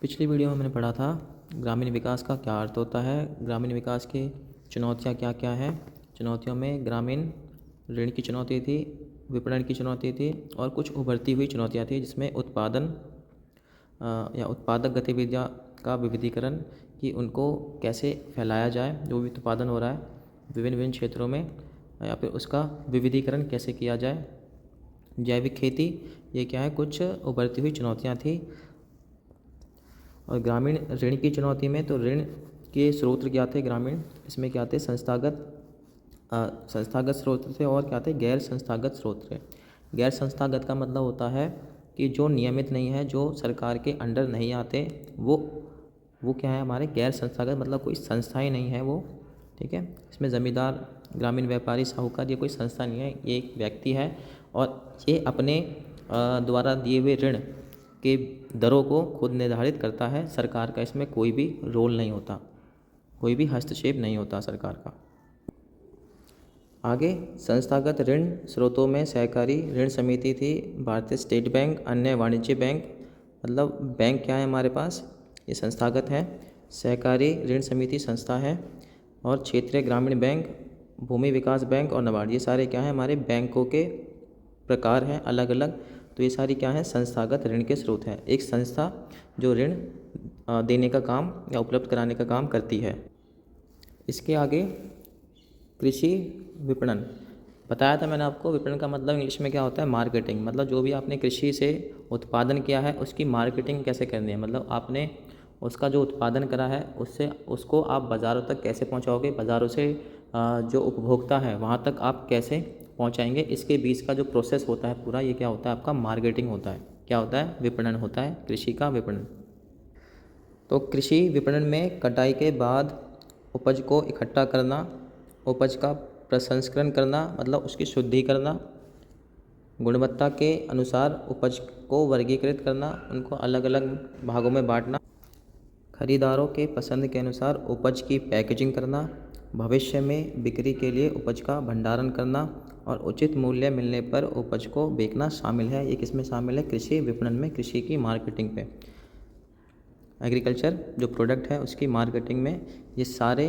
पिछली वीडियो में मैंने पढ़ा था ग्रामीण विकास का क्या अर्थ होता है, ग्रामीण विकास की चुनौतियाँ क्या क्या हैं। चुनौतियों में ग्रामीण ऋण की चुनौती थी, विपणन की चुनौती थी और कुछ उभरती हुई चुनौतियाँ थी, जिसमें उत्पादन या उत्पादक गतिविधियाँ का विविधीकरण कि उनको कैसे फैलाया जाए, जो भी उत्पादन हो रहा है विभिन्न विभिन्न क्षेत्रों में, या फिर उसका विविधीकरण कैसे किया जाए। जैविक खेती, ये क्या है, कुछ उभरती हुई चुनौतियाँ थी। और ग्रामीण ऋण की चुनौती में तो ऋण के स्रोत क्या थे, ग्रामीण इसमें क्या थे, संस्थागत स्रोत थे और क्या थे, गैर संस्थागत स्रोत थे। गैर संस्थागत का मतलब होता है कि जो नियमित नहीं है, जो सरकार के अंडर नहीं आते, वो क्या है हमारे गैर संस्थागत, मतलब कोई संस्था ही नहीं है वो। ठीक है, इसमें ज़मींदार, ग्रामीण व्यापारी, साहूकार, ये कोई संस्था नहीं है, ये एक व्यक्ति है और ये अपने द्वारा दिए हुए ऋण के दरों को खुद निर्धारित करता है। सरकार का इसमें कोई भी रोल नहीं होता, कोई भी हस्तक्षेप नहीं होता सरकार का। आगे संस्थागत ऋण स्रोतों में सहकारी ऋण समिति थी, भारतीय स्टेट बैंक, अन्य वाणिज्य बैंक, मतलब बैंक क्या है हमारे पास, ये संस्थागत है। सहकारी ऋण समिति संस्था है और क्षेत्रीय ग्रामीण बैंक, भूमि विकास बैंक और नाबार्ड, ये सारे क्या हैं हमारे बैंकों के प्रकार हैं अलग अलग। तो ये सारी क्या है, संस्थागत ऋण के स्रोत हैं। एक संस्था जो ऋण देने का काम या उपलब्ध कराने का काम करती है। इसके आगे कृषि विपणन बताया था मैंने आपको। विपणन का मतलब इंग्लिश में क्या होता है, मार्केटिंग। मतलब जो भी आपने कृषि से उत्पादन किया है उसकी मार्केटिंग कैसे करनी है, मतलब आपने उसका जो उत्पादन करा है उसको आप बाज़ारों तक कैसे पहुंचाओगे, बाज़ारों से जो उपभोक्ता है वहां तक आप कैसे पहुंचाएंगे, इसके बीच का जो प्रोसेस होता है पूरा, ये क्या होता है आपका, मार्केटिंग होता है। क्या होता है, विपणन होता है, कृषि का विपणन। तो कृषि विपणन में कटाई के बाद उपज को इकट्ठा करना, उपज का प्रसंस्करण करना, मतलब उसकी शुद्धि करना, गुणवत्ता के अनुसार उपज को वर्गीकृत करना, उनको अलग अलग भागों में बांटना, खरीदारों के पसंद के अनुसार उपज की पैकेजिंग करना, भविष्य में बिक्री के लिए उपज का भंडारण करना और उचित मूल्य मिलने पर उपज को बेचना शामिल है। ये किसमें शामिल है, कृषि विपणन में, कृषि की मार्केटिंग पे। एग्रीकल्चर जो प्रोडक्ट है उसकी मार्केटिंग में ये सारे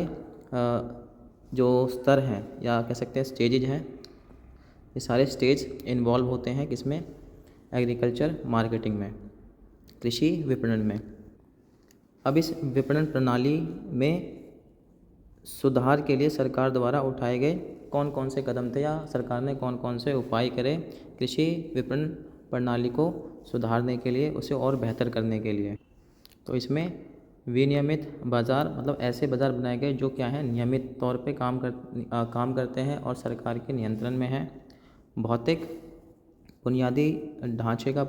जो स्तर हैं या कह सकते हैं स्टेजेज हैं, ये सारे स्टेज इन्वॉल्व होते हैं किसमें, एग्रीकल्चर मार्केटिंग में, कृषि विपणन में। अब इस विपणन प्रणाली में सुधार के लिए सरकार द्वारा उठाए गए कौन कौन से कदम थे, या सरकार ने कौन कौन से उपाय करे कृषि विपणन प्रणाली को सुधारने के लिए, उसे और बेहतर करने के लिए। तो इसमें विनियमित बाज़ार, मतलब ऐसे बाज़ार बनाए गए जो क्या है, नियमित तौर पे काम करते हैं और सरकार के नियंत्रण में है। भौतिक बुनियादी ढांचे का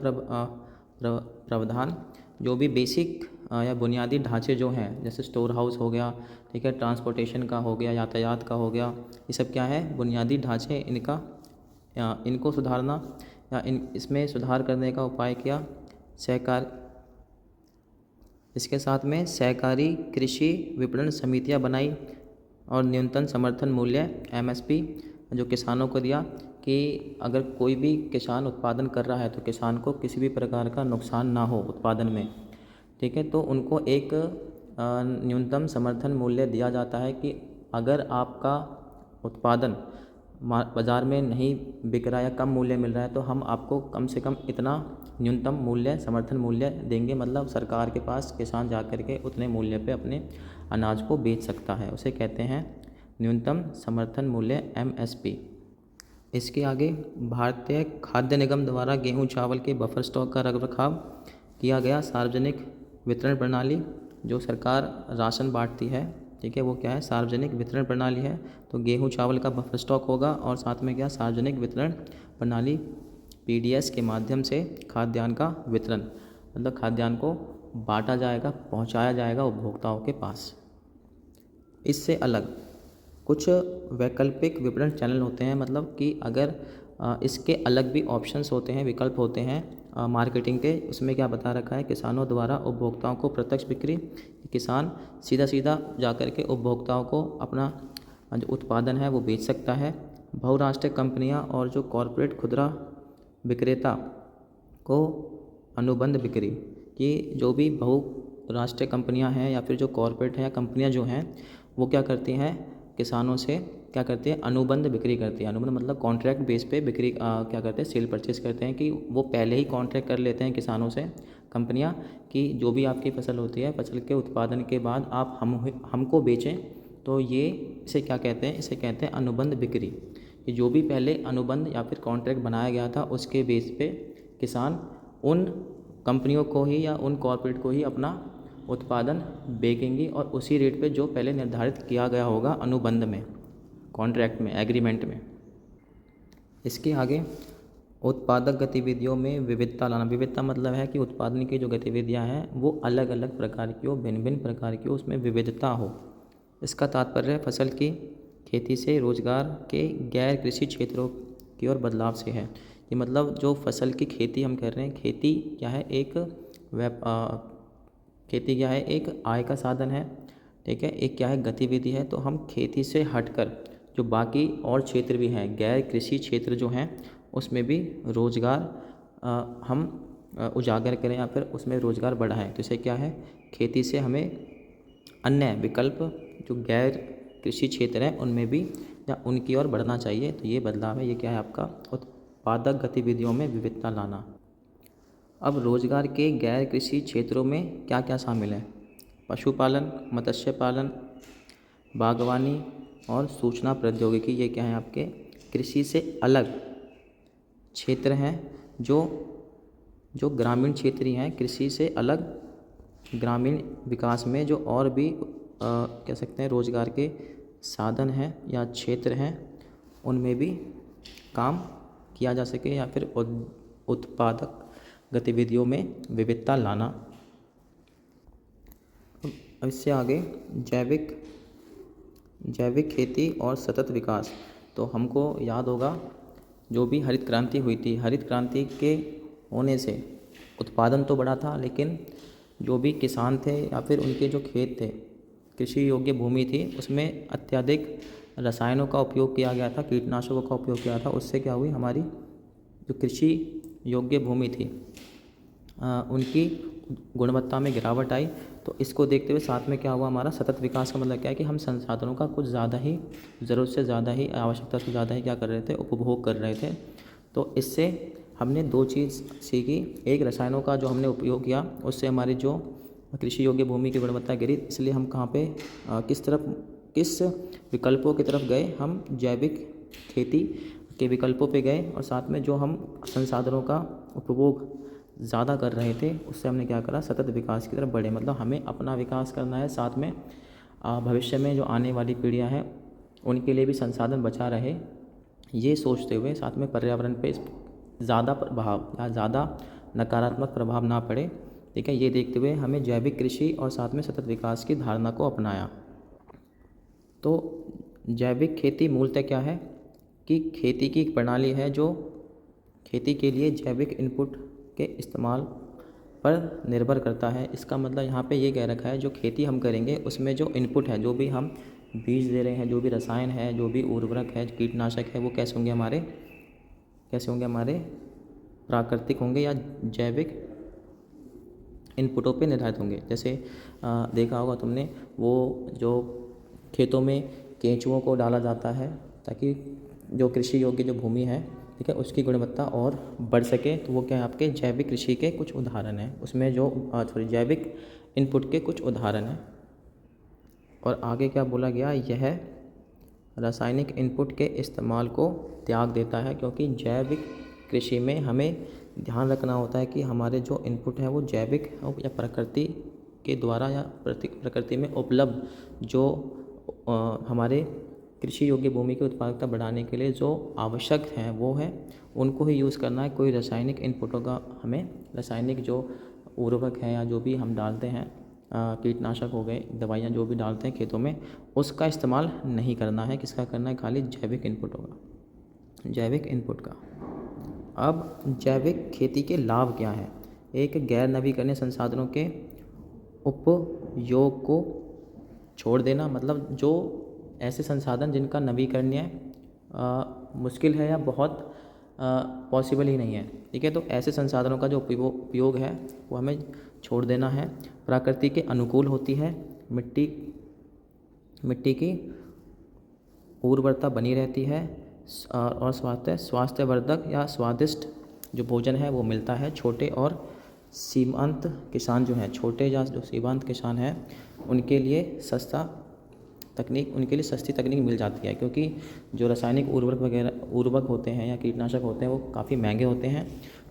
प्रावधान, जो भी बेसिक या बुनियादी ढांचे जो हैं, जैसे स्टोर हाउस हो गया, ठीक है, ट्रांसपोर्टेशन का हो गया, यातायात का हो गया, ये सब क्या है, बुनियादी ढांचे, इनको सुधारना या इसमें सुधार करने का उपाय किया। इसके साथ में सहकारी कृषि विपणन समितियां बनाई और न्यूनतम समर्थन मूल्य MSP जो किसानों को दिया, कि अगर कोई भी किसान उत्पादन कर रहा है तो किसान को किसी भी प्रकार का नुकसान ना हो उत्पादन में, ठीक है। तो उनको एक न्यूनतम समर्थन मूल्य दिया जाता है कि अगर आपका उत्पादन बाज़ार में नहीं बिक रहा या कम मूल्य मिल रहा है तो हम आपको कम से कम इतना न्यूनतम मूल्य, समर्थन मूल्य देंगे, मतलब सरकार के पास किसान जा कर के उतने मूल्य पे अपने अनाज को बेच सकता है, उसे कहते हैं न्यूनतम समर्थन मूल्य MSP। इसके आगे भारतीय खाद्य निगम द्वारा गेहूं चावल के बफर स्टॉक का रखरखाव किया गया। सार्वजनिक वितरण प्रणाली, जो सरकार राशन बांटती है, ठीक है, वो क्या है, सार्वजनिक वितरण प्रणाली है। तो गेहूं चावल का बफर स्टॉक होगा और साथ में क्या, सार्वजनिक वितरण प्रणाली PDS के माध्यम से खाद्यान्न का वितरण, मतलब खाद्यान्न को बांटा जाएगा, पहुंचाया जाएगा उपभोक्ताओं के पास। इससे अलग कुछ वैकल्पिक विपणन चैनल होते हैं, मतलब कि अगर इसके अलग भी ऑप्शंस होते हैं, विकल्प होते हैं मार्केटिंग के। उसमें क्या बता रखा है, किसानों द्वारा उपभोक्ताओं को प्रत्यक्ष बिक्री, किसान सीधा सीधा जा कर के उपभोक्ताओं को अपना जो उत्पादन है वो बेच सकता है। बहुराष्ट्रीय कंपनियां और जो कॉरपोरेट खुदरा विक्रेता को अनुबंध बिक्री, कि जो भी राष्ट्रीय कंपनियां हैं या फिर जो कॉरपोरेट हैं या कंपनियां जो हैं वो क्या करती हैं, किसानों से क्या करती हैं, अनुबंध बिक्री करती है। अनुबंध मतलब कॉन्ट्रैक्ट बेस पे बिक्री क्या करते हैं, सेल परचेज करते हैं कि वो पहले ही कॉन्ट्रैक्ट कर लेते हैं किसानों से कंपनियां कि जो भी आपकी फसल होती है, फसल के उत्पादन के बाद आप हमको बेचें। तो ये इसे क्या कहते हैं, इसे कहते हैं अनुबंध बिक्री। कि जो भी पहले अनुबंध या फिर कॉन्ट्रैक्ट बनाया गया था उसके बेस पे किसान उन कंपनियों को ही या उन कॉरपोरेट को ही अपना उत्पादन बेचेंगी और उसी रेट पे जो पहले निर्धारित किया गया होगा अनुबंध में, कॉन्ट्रैक्ट में, एग्रीमेंट में। इसके आगे उत्पादक गतिविधियों में विविधता लाना। विविधता मतलब है कि उत्पादन की जो गतिविधियां हैं वो अलग अलग प्रकार की हो, भिन्न भिन्न प्रकार की हो, उसमें विविधता हो। इसका तात्पर्य फसल की खेती से रोजगार के गैर कृषि क्षेत्रों की ओर बदलाव से है। ये मतलब जो फसल की खेती हम कर रहे हैं, खेती क्या है, खेती क्या है, एक आय का साधन है, ठीक है, एक क्या है, गतिविधि है। तो हम खेती से हटकर जो बाकी और क्षेत्र भी हैं, गैर कृषि क्षेत्र जो हैं, उसमें भी रोजगार हम उजागर करें या फिर उसमें रोजगार बढ़ाएं। तो इसे क्या है, खेती से हमें अन्य विकल्प जो गैर कृषि क्षेत्र हैं उनमें भी या उनकी ओर बढ़ना चाहिए। तो ये बदलाव है, ये क्या है आपका उत्पादक गतिविधियों में विविधता लाना। अब रोजगार के गैर कृषि क्षेत्रों में क्या क्या शामिल है, पशुपालन, मत्स्य पालन, बागवानी और सूचना प्रौद्योगिकी। ये क्या है आपके कृषि से अलग क्षेत्र हैं जो जो ग्रामीण क्षेत्र ही हैं, कृषि से अलग ग्रामीण विकास में जो और भी कह सकते हैं रोजगार के साधन हैं या क्षेत्र हैं, उनमें भी काम किया जा सके या फिर उत्पादक गतिविधियों में विविधता लाना। अब इससे आगे जैविक खेती और सतत विकास। तो हमको याद होगा जो भी हरित क्रांति हुई थी, हरित क्रांति के होने से उत्पादन तो बढ़ा था, लेकिन जो भी किसान थे या फिर उनके जो खेत थे, कृषि योग्य भूमि थी, उसमें अत्यधिक रसायनों का उपयोग किया गया था, कीटनाशकों का उपयोग किया था। उससे क्या हुई, हमारी जो कृषि योग्य भूमि थी उनकी गुणवत्ता में गिरावट आई। तो इसको देखते हुए साथ में क्या हुआ, हमारा सतत विकास का मतलब क्या है कि हम संसाधनों का कुछ ज़्यादा ही, ज़रूरत से ज़्यादा ही, आवश्यकता से ज़्यादा ही क्या कर रहे थे, उपभोग कर रहे थे। तो इससे हमने दो चीज़ सीखी, एक रसायनों का जो हमने उपयोग किया उससे हमारी जो कृषि योग्य भूमि की गुणवत्ता गिरी। इसलिए हम कहाँ पे किस विकल्पों की तरफ गए, हम जैविक खेती के विकल्पों पे गए और साथ में जो हम संसाधनों का उपभोग ज़्यादा कर रहे थे उससे हमने क्या करा, सतत विकास की तरफ बढ़े। मतलब हमें अपना विकास करना है, साथ में भविष्य में जो आने वाली पीढ़ियां हैं उनके लिए भी संसाधन बचा रहे, ये सोचते हुए साथ में पर्यावरण पे ज़्यादा प्रभाव या ज़्यादा नकारात्मक प्रभाव ना पड़े, ठीक है, ये देखते हुए हमें जैविक कृषि और साथ में सतत विकास की धारणा को अपनाया। तो जैविक खेती मूलतः क्या है कि खेती की एक प्रणाली है जो खेती के लिए जैविक इनपुट के इस्तेमाल पर निर्भर करता है। इसका मतलब यहाँ पे ये कह रखा है जो खेती हम करेंगे उसमें जो इनपुट है, जो भी हम बीज दे रहे हैं, जो भी रसायन है, जो भी उर्वरक है, कीटनाशक है, वो कैसे होंगे, हमारे प्राकृतिक होंगे या जैविक इनपुटों पे निर्धारित होंगे। जैसे देखा होगा तुमने, वो जो खेतों में केंचुओं को डाला जाता है ताकि जो कृषि योग्य जो भूमि है, ठीक है, उसकी गुणवत्ता और बढ़ सके। तो वो क्या है, आपके जैविक कृषि के कुछ उदाहरण हैं, उसमें जो जैविक इनपुट के कुछ उदाहरण हैं। और आगे क्या बोला गया, यह रासायनिक इनपुट के इस्तेमाल को त्याग देता है, क्योंकि जैविक कृषि में हमें ध्यान रखना होता है कि हमारे जो इनपुट है वो जैविक या प्रकृति के द्वारा या प्रकृति में उपलब्ध जो हमारे कृषि योग्य भूमि की उत्पादकता बढ़ाने के लिए जो आवश्यक हैं वो है, उनको ही यूज़ करना है। कोई रासायनिक इनपुटों का हमें, रासायनिक जो उर्वरक है या जो भी हम डालते हैं, कीटनाशक हो गए, दवाइयाँ जो भी डालते हैं खेतों में, उसका इस्तेमाल नहीं करना है। किसका करना है, खाली जैविक इनपुटों का, जैविक इनपुट का। अब जैविक खेती के लाभ क्या हैं, एक गैर नवीकरणीय संसाधनों के उपयोग को छोड़ देना, मतलब जो ऐसे संसाधन जिनका नवीकरणीय मुश्किल है या बहुत पॉसिबल ही नहीं है। ठीक है, तो ऐसे संसाधनों का जो उपयोग है वो हमें छोड़ देना है। प्रकृति के अनुकूल होती है, मिट्टी की उर्वरता बनी रहती है, और स्वास्थ्यवर्धक या स्वादिष्ट जो भोजन है वो मिलता है। छोटे और सीमांत किसान जो हैं, छोटे या जो सीमांत किसान हैं, उनके लिए सस्ती तकनीक मिल जाती है, क्योंकि जो रासायनिक उर्वरक होते हैं या कीटनाशक होते हैं वो काफ़ी महंगे होते हैं।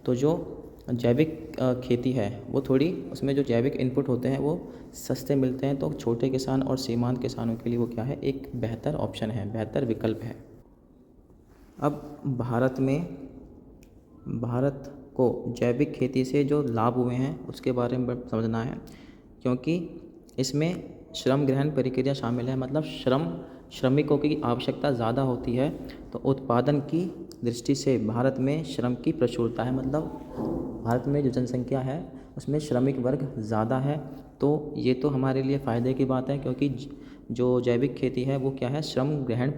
तो जो जैविक खेती है वो थोड़ी, उसमें जो जैविक इनपुट होते हैं वो सस्ते मिलते हैं। तो छोटे किसान और सीमांत किसानों के लिए वो क्या है, एक बेहतर ऑप्शन है, बेहतर विकल्प है। अब भारत को जैविक खेती से जो लाभ हुए हैं उसके बारे में समझना है, क्योंकि इसमें श्रम ग्रहण प्रक्रिया शामिल है। मतलब श्रमिकों की आवश्यकता ज़्यादा होती है। तो उत्पादन की दृष्टि से भारत में श्रम की प्रचुरता है। मतलब भारत में जो जनसंख्या है उसमें श्रमिक वर्ग ज़्यादा है। तो ये तो हमारे लिए फ़ायदे की बात है, क्योंकि जो जैविक खेती है वो क्या है, श्रम ग्रहण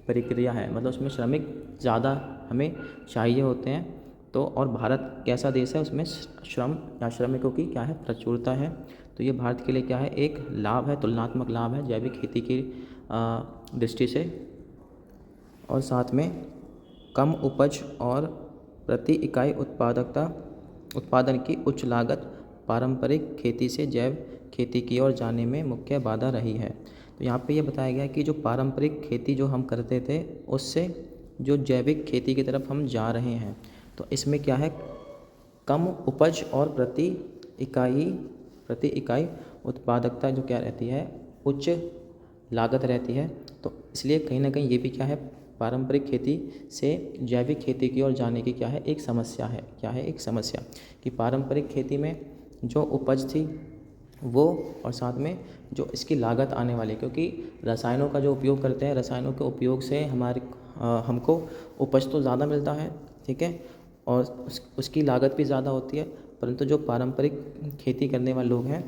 प्रक्रिया है। मतलब उसमें श्रमिक ज़्यादा हमें चाहिए होते हैं। तो और भारत कैसा देश है, उसमें श्रम या श्रमिकों की क्या है, प्रचुरता है। तो ये भारत के लिए क्या है, एक लाभ है, तुलनात्मक लाभ है जैविक खेती की दृष्टि से। और साथ में कम उपज और प्रति इकाई उत्पादन की उच्च लागत पारंपरिक खेती से जैव खेती की ओर जाने में मुख्य बाधा रही है। तो यहाँ पे ये बताया गया कि जो पारंपरिक खेती जो हम करते थे उससे जो जैविक खेती की तरफ हम जा रहे हैं, तो इसमें क्या है, कम उपज और प्रति इकाई उत्पादकता जो क्या रहती है, उच्च लागत रहती है। तो इसलिए कहीं ना कहीं ये भी क्या है, पारंपरिक खेती से जैविक खेती की ओर जाने की क्या है, एक समस्या है। क्या है, एक समस्या कि पारंपरिक खेती में जो उपज थी वो, और साथ में जो इसकी लागत आने वाली, क्योंकि रसायनों का जो उपयोग करते हैं, रसायनों के उपयोग से हमको उपज तो ज़्यादा मिलता है, ठीक है, और उसकी लागत भी ज़्यादा होती है। परंतु जो पारंपरिक खेती करने वाले लोग हैं,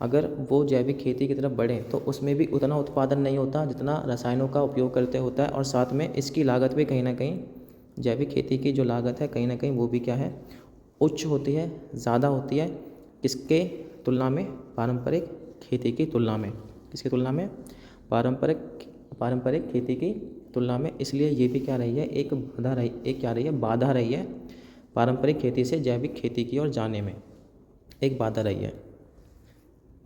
अगर वो जैविक खेती की तरफ बढ़ें तो उसमें भी उतना उत्पादन नहीं होता जितना रसायनों का उपयोग करते होता है। और साथ में इसकी लागत भी कहीं ना कहीं, जैविक खेती की जो लागत है कहीं ना कहीं वो भी क्या है, उच्च होती है, ज़्यादा होती है। किसके तुलना में, पारंपरिक खेती की तुलना में। किसकी तुलना में, पारंपरिक खेती की तुलना में। इसलिए ये भी क्या रही है, एक बाधा रही है पारंपरिक खेती से जैविक खेती की ओर जाने में, एक बाधा रही है।